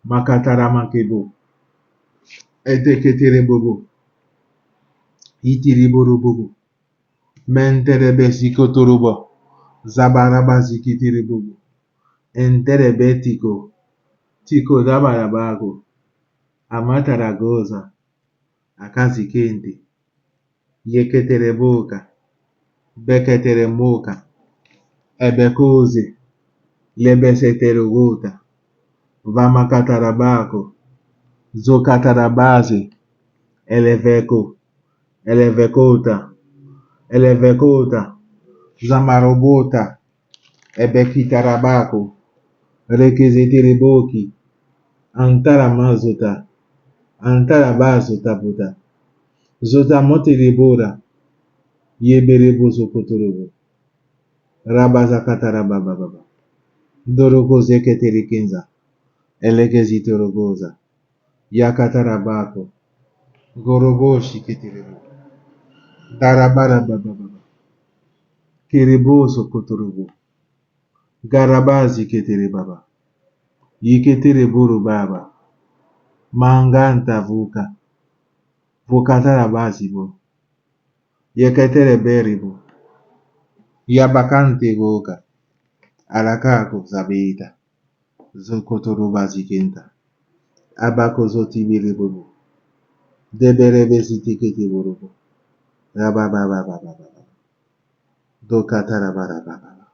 Makatara makebo. Eteketerebo. Itiriborobobo. Menterebe sikotorobo. Zabaraba zikiterebo. Enterebe tiko. Tiko dabarabago. Amataragoza. Akazi kente. Yeketereboka. Beketeremoka. Ebekoze. Lebeseterogota. Vamakatarabako. Zokatarabaze. Eleveko. Elevekota. Elevekota. Zamarobota. Ebekitarabako. Rekezetereboki. Antaramazota. Antarabazota buta. Zota motelebora. Yeberebo zokotorobo. Rabazakatarababa. Doroko zeketerikenza. Elegezitorogoza. Yakatarabako. Gorobo shiketerebo. Darabarababa. Kerebo zokotorobo. Garabazi keterebaba. Yiketereburu baba. Manganta vuka. Vukatarabazi bo. Yeketereberibo. Yabakante voka. Alakako zabita. Zokotoroba zikenta. Abakozoti biribobo. Deberebe zitiketi borobo. Rababababababa. Dokatarabarababa.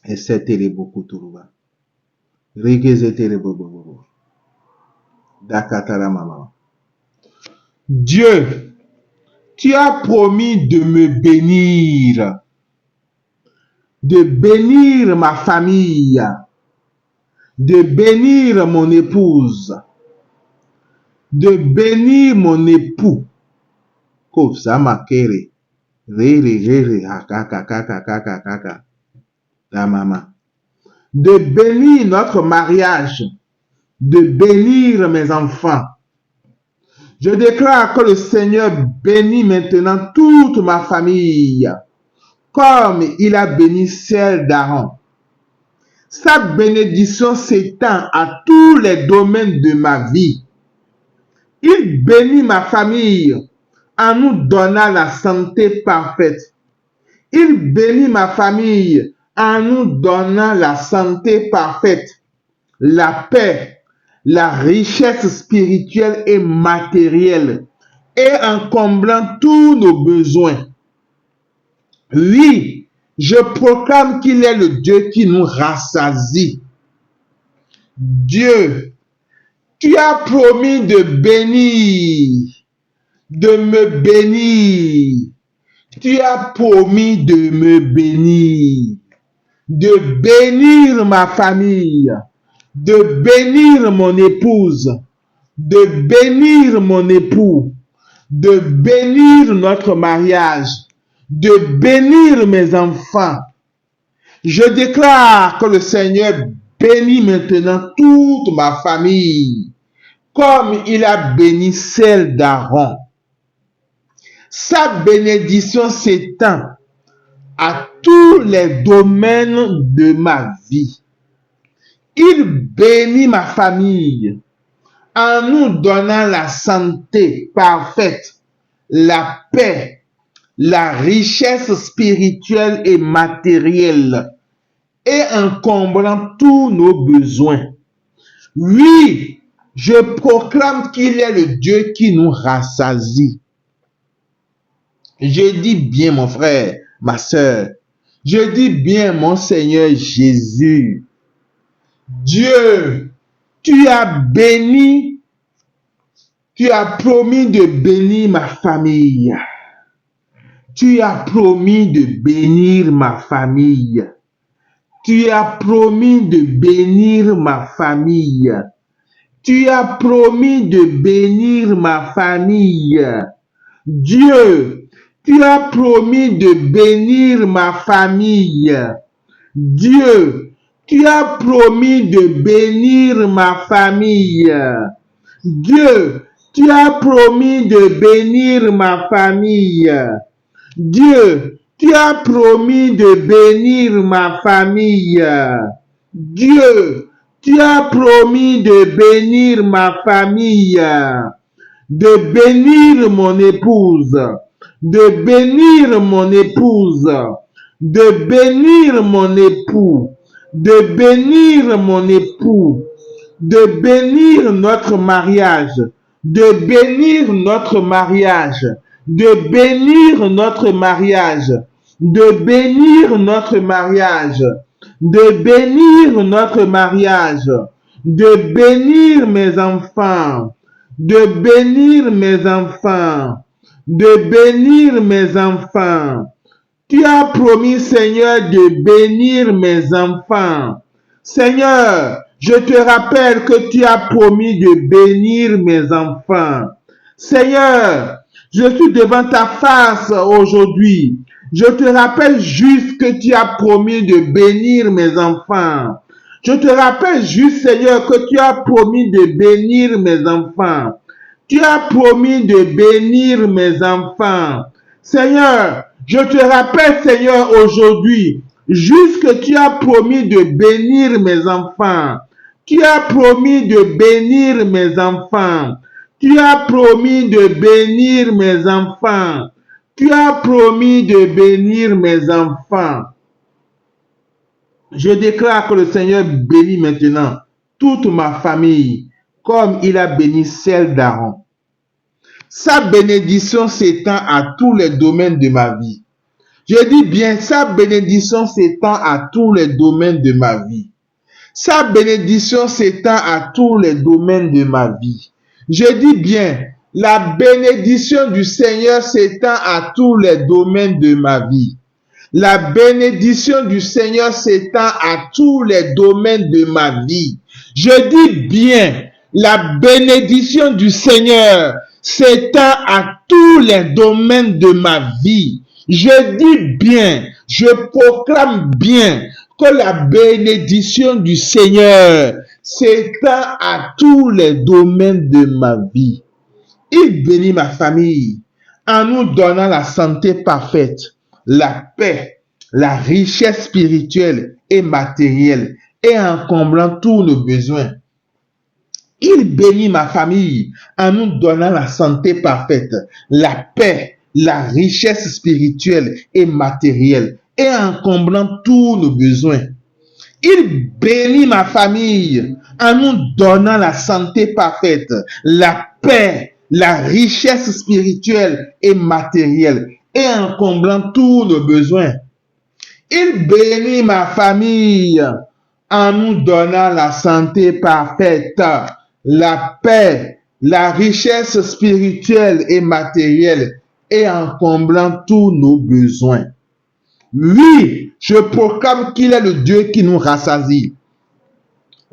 Esetelebokuturuba. Rigezetelebobobo. Dakataramama. Dieu, tu as promis de me bénir, de bénir ma famille, de bénir mon épouse, de bénir mon époux. Kofsamakere. Rere, hakakakakakakaka. La maman. De bénir notre mariage, de bénir mes enfants. Je déclare que le Seigneur bénit maintenant toute ma famille, comme il a béni celle d'Aaron. Sa bénédiction s'étend à tous les domaines de ma vie. Il bénit ma famille en nous donnant la santé parfaite. Il bénit ma famille en nous donnant la santé parfaite, la paix, la richesse spirituelle et matérielle, et en comblant tous nos besoins. Oui, je proclame qu'il est le Dieu qui nous rassasie. Dieu, tu as promis de bénir, de me bénir. Tu as promis de me bénir, de bénir ma famille, de bénir mon épouse, de bénir mon époux, de bénir notre mariage, de bénir mes enfants. Je déclare que le Seigneur bénit maintenant toute ma famille, comme il a béni celle d'Aaron. Sa bénédiction s'étend à tous les domaines de ma vie. Il bénit ma famille en nous donnant la santé parfaite, la paix, la richesse spirituelle et matérielle, et en comblant tous nos besoins. Oui, je proclame qu'il est le Dieu qui nous rassasie. Je dis bien, mon frère, ma soeur, je dis bien, mon Seigneur Jésus. Dieu, tu as béni, tu as promis de bénir ma famille. Tu as promis de bénir ma famille. Tu as promis de bénir ma famille. Tu as promis de bénir ma famille. Dieu, tu as promis de bénir ma famille. Dieu, tu as promis de bénir ma famille. Dieu, tu as promis de bénir ma famille. Dieu, tu as promis de bénir ma famille. Dieu, tu as promis de bénir ma famille, de bénir mon épouse, de bénir mon épouse, de bénir mon époux, de bénir mon époux, de bénir notre mariage, de bénir notre mariage, de bénir notre mariage, de bénir notre mariage, de bénir notre mariage, de bénir mes enfants, de bénir mes enfants, de bénir mes enfants. Tu as promis, Seigneur, de bénir mes enfants. Seigneur, je te rappelle que tu as promis de bénir mes enfants. Seigneur, je suis devant ta face aujourd'hui. Je te rappelle juste que tu as promis de bénir mes enfants. Je te rappelle juste, Seigneur, que tu as promis de bénir mes enfants. Tu as promis de bénir mes enfants. Seigneur, je te rappelle, Seigneur, aujourd'hui, juste que tu as promis de bénir mes enfants. Tu as promis de bénir mes enfants. Tu as promis de bénir mes enfants. Tu as promis de bénir mes enfants. Je déclare que le Seigneur bénit maintenant toute ma famille comme il a béni celle d'Aaron. Sa bénédiction s'étend à tous les domaines de ma vie. Je dis bien, sa bénédiction s'étend à tous les domaines de ma vie. Sa bénédiction s'étend à tous les domaines de ma vie. Je dis bien, la bénédiction du Seigneur s'étend à tous les domaines de ma vie. La bénédiction du Seigneur s'étend à tous les domaines de ma vie. Je dis bien, la bénédiction du Seigneur s'étend à tous les domaines de ma vie. Je dis bien, je proclame bien que la bénédiction du Seigneur s'étend à tous les domaines de ma vie. Il bénit ma famille en nous donnant la santé parfaite, la paix, la richesse spirituelle et matérielle et en comblant tous nos besoins. Il bénit ma famille en nous donnant la santé parfaite, la paix, la richesse spirituelle et matérielle et en comblant tous nos besoins. Il bénit ma famille en nous donnant la santé parfaite, la paix, la richesse spirituelle et matérielle et en comblant tous nos besoins. Il bénit ma famille en nous donnant la santé parfaite, la paix, la richesse spirituelle et matérielle et en comblant tous nos besoins. Oui, je proclame qu'il est le Dieu qui nous rassasie.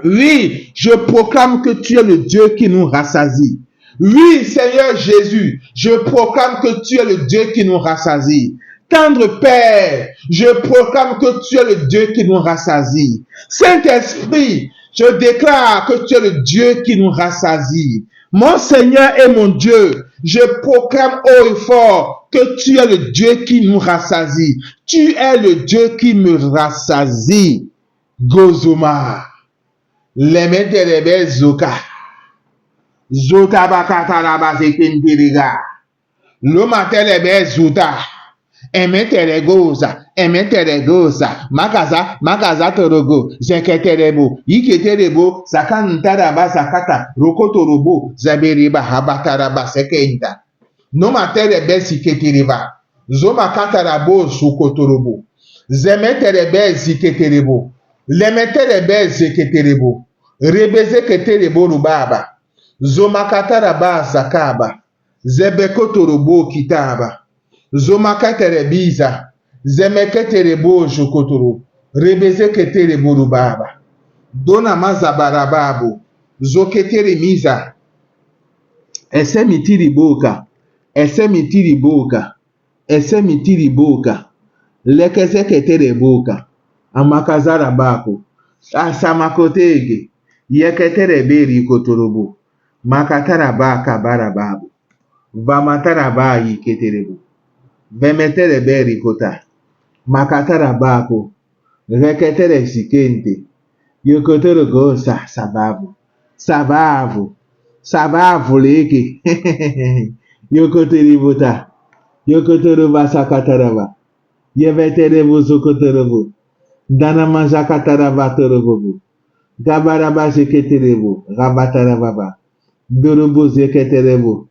Oui, je proclame que tu es le Dieu qui nous rassasie. Oui, Seigneur Jésus, je proclame que tu es le Dieu qui nous rassasie. Tendre Père, je proclame que tu es le Dieu qui nous rassasie. Saint-Esprit, je déclare que tu es le Dieu qui nous rassasie. Mon Seigneur et mon Dieu, je proclame haut et fort que tu es le Dieu qui nous rassasie. Tu es le Dieu qui me rassasie. Gozoma. Lemeterebe zoka. Zota bakata rabazekindiriga. Lomaterebe zuta. Emeteregoza. Magaza torogo. Zeketerebo. Iketerebo. Zakantaraba zakata. Rokotorobo. Zaberiba habataraba sekenda. Nomaterebe ziketeriba. Zomakatarabo sukotorobo. Zemeterebe ziketerebo. Lemeterebe zeketerebo. Rebeze keterebo rubaba. Zomakataraba zakaba. Zebekotorobo kitaba. Zomakaterebiza. Zemeketerebo shokotoro. Rebeze keterebo rubaba. Dona mazabarababo. Zoketeremiza. Esemitiriboka. Esemitiriboka. Lekezeketereboka. Amakazarabako. Asamakotege. Yeketereberi kotorobo. Makatarabaka barababu. Vamatarabayi keterebo. Vemetereberi kota. Makatarabako. Reketere sikente. Yokotorogosa sababu. Sabavu leke. Yokoteribota. Yokotoroba sakataraba. Yeveterebo zokotorobo. Danama zakataraba torobobo. Gabaraba zeketerebo. Rabatarababa. Dorobo zeketerebo.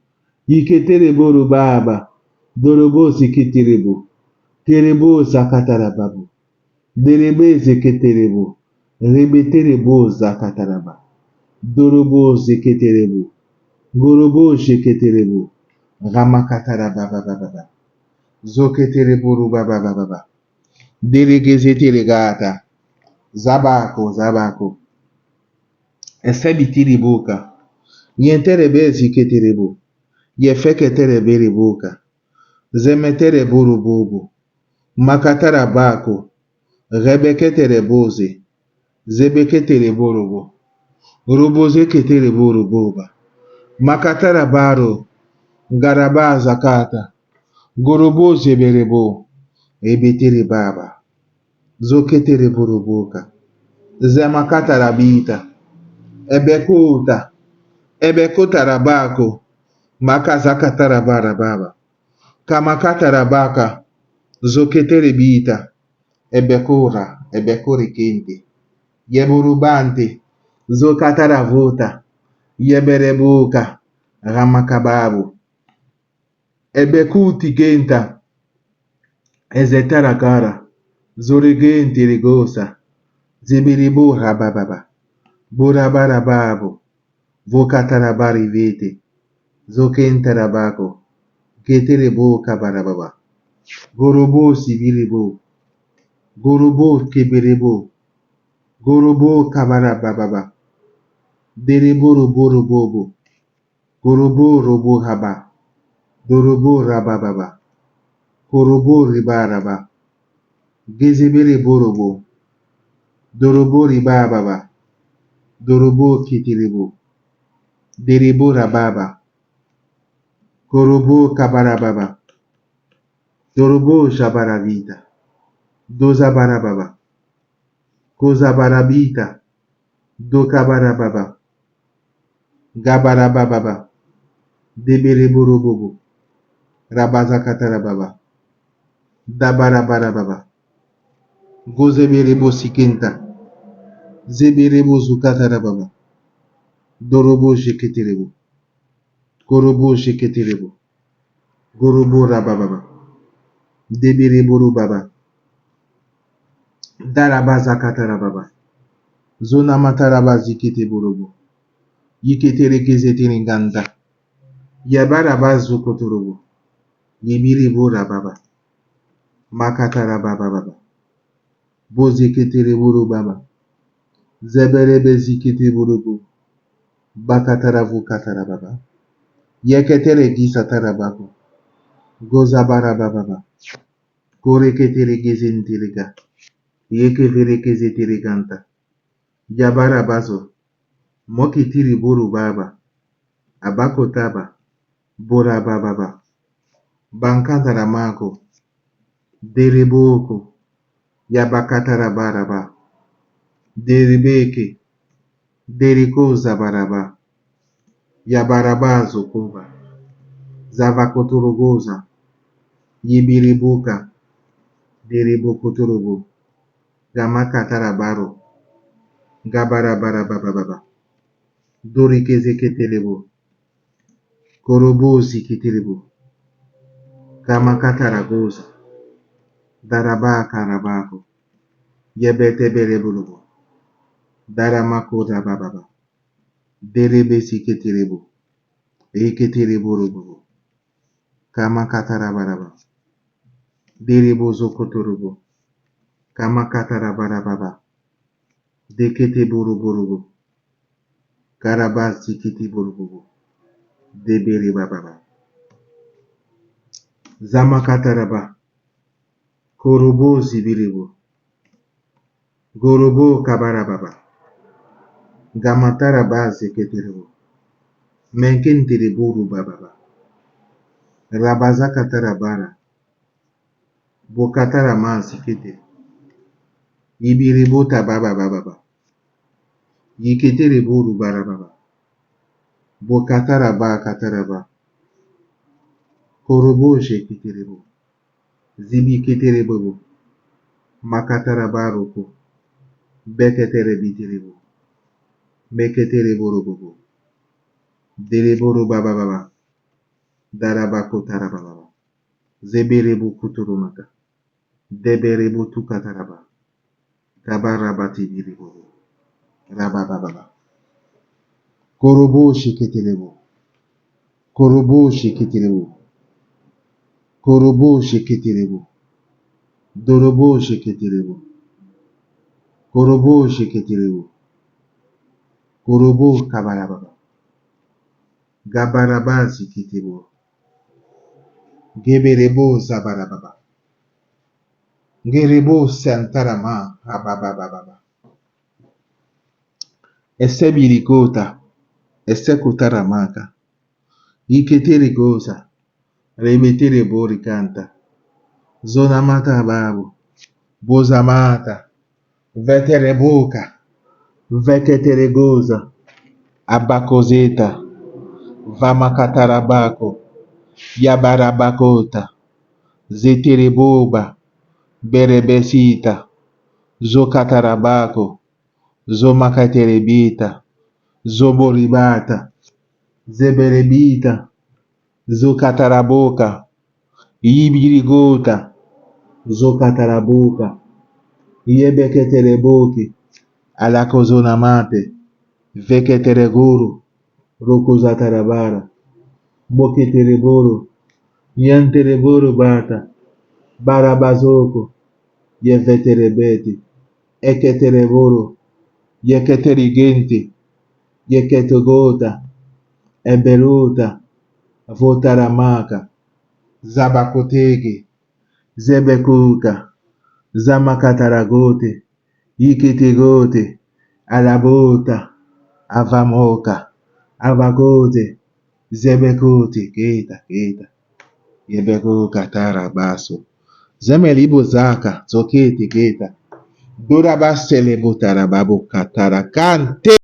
Yiketerebo rubaba. Dorobo zeketerebo. Terebo zakatarababu. Derebe zeketerebo. Rebeterebo zakataraba. Dorobo zeketerebo. Gorobo zeketerebo. Ramakatarababa. Zoketerebo rubaba. Deregezeteregata. Zabako. Esebitiriboka. Yenterebe ziketerebo. Yefeketerebe riboka. Zemeterebo rubobo. Makatarabako. Rebeketereboze. Zebeketerebo rubo. Rubozeketerebo ruboba. Makatarabaro. Garaba zakata. Gorobo zeberebo. Ebeterebaba. Zoketerebo ruboka. Zemakatarabita. Ebekotarabako. Makazakatarabara. Kamakatarabaka. Zoketerebita. ebekura, ebekuri kente, yeburubante, zokataravuta, yeberebuka, ramakababu, ebekuti genta, ezetarakara, zorigenti rigosa, zibiribu rabababa, burabarababu, vokatarabari zokentarabako, keterebo kabarababa, gorobo sibiribo, gorobo kebirebo, gorobo kabarababa, derebo robo, gorobo robo haba, dorobo rabababa, korobo ribaraba, gezebere borobo, dorobo ribababa, dorobo keterebo, derebo rababa, korobo kabarababa, dorobo shabaravita, dozabarababa, kozabarabita, dokabarababa, gabarababa, debereborobobo, rabazakatarababa, dabarabarababa, gozeberebo sikenta, zeberebo zukatarababa, dorobo sheketerebo, gorobo sheketerebo, gorobo rabababa, debereborobaba, darabazakatarababa, zona mataraba zikete borobo, yiketere kezetere nganda, yabarabazu kotorobo, yibiribo rababa, makatarababa, bozeketere borobaba, zeberebe zikete borobo, bakataravu katarababa, yeketere gisatarababo, gozabarababa, koreketere gezenteriga, yekevere kezetere ganta, yabarabazo, mokitiri borobaba, abakotaba, borabababa, bankantaramako, dereboko, yabakatarabaraba, derebeke, deriko zabaraba, yabarabazo koba, zavakotorogoza, yibiribuka, derebokotorobo, gamakatarabaro, gabarabarabababa, dorikezeketelebo, korobozi kitelebo, gamakataragoza, darabakarabako, yebeteberebolobo, daramakodabababa, derebesikitelebo, eketeleborobobo, kamakatarabaraba, derebozokotorobo, kamakatarabarababa, deketeborobo, karabazikitiborobo, deberebababa, zamakataraba, korobo zibiribo, gorobo kabarababa, gamatara zeketerebo, menkenterebo bababa, rabazakatarabara, bokatara mazikete, ibiribo tabababa, yiketerebo rubarababa, bokatara kataraba, korobo sheketerebo, zibiketerebo, makatarabaroko, beketerebiterebo, meketerebo robobo, dereboro bababa, darabako tarababa, zeberebo kuturumaka, deberebo tukataraba, kabarabati biribo, rabababa, korobo sheketerebo, korobo sheketerebo, korobo sheketerebo, dorobo sheketerebo, korobo sheketerebo, korobo kabarababa, gabarabazi kitebo, geberebo zabarababa, gerebo santarama, ababababa, esebirikota, esekutaramaka, iketerigoza, remeterebo ricanta, zonamata babu, bozamata, vetereboka, veketeregoza, abakozeta, vamakatarabako, yabarabakota, zetereboba, berebesita, zokatarabako, zomakaterebita, zoboribata, zeberebita, zokataraboka, ibirigota, zokataraboka, yebeketereboki, alakozonamate, veketereguru, rokozatarabara, boketereboro, yantereboro bata, barabazoko, yeveterebeti, eketereboro, yeketerigenti, yeketogota, eberuta, votaramaka, zabakotege, zebekuka, zamakataragote, ikitegote, alabota, avamoka, avagote, zebekuti, geta, yebekuka tarabaso, zemelibo zaka, zokete geta, durabasele butarababu katarakante.